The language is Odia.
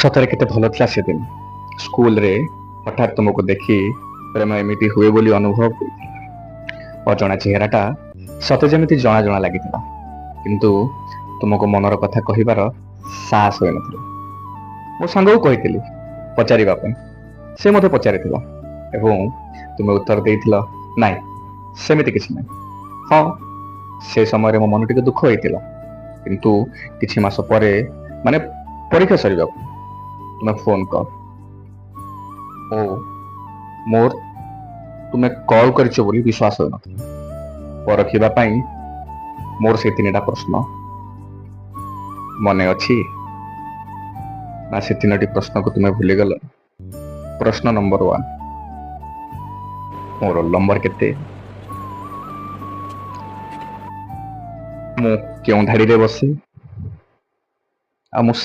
ସତରେ କେତେ ଭଲ ଥିଲା ସେଦିନ। ସ୍କୁଲରେ ହଠାତ୍ ତୁମକୁ ଦେଖି ପ୍ରେମ ଏମିତି ହୁଏ ବୋଲି ଅନୁଭବ ହୋଇଥିଲା। ଅଜଣା ଚେହେରାଟା ସତେ ଯେମିତି ଜଣା ଜଣା ଲାଗିଥିଲା, କିନ୍ତୁ ତୁମକୁ ମନର କଥା କହିବାର ସାହସ ହୋଇନଥିଲା। ମୋ ସାଙ୍ଗକୁ କହିଥିଲି ପଚାରିବା ପାଇଁ, ସେ ମୋତେ ପଚାରିଥିଲା ଏବଂ ତୁମେ ଉତ୍ତର ଦେଇଥିଲ, ନାଇଁ ସେମିତି କିଛି ନାହିଁ। ହଁ, ସେ ସମୟରେ ମୋ ମନ ଟିକେ ଦୁଃଖ ହୋଇଥିଲା, କିନ୍ତୁ କିଛି ମାସ ପରେ, ମାନେ ପରୀକ୍ଷା ସରିବାକୁ, ତୁମେ ଫୋନ କର ଓ ମୋର ତୁମେ କଲ୍ କରିଛ ବୋଲି ବିଶ୍ୱାସ ହୋଇନଥିଲା। ପରଖିବା ପାଇଁ ମୋର ସେ 3ଟା ପ୍ରଶ୍ନ ମନେ ଅଛି ନା? ସେ 3ଟି ପ୍ରଶ୍ନକୁ ତୁମେ ଭୁଲିଗଲ? ପ୍ରଶ୍ନ ନମ୍ବର 1, ମୋ ରୋଲ ନମ୍ବର କେତେ? ମୁଁ କେଉଁ ଧାଡ଼ିରେ ବସେ? ଆଉ ମୁଁ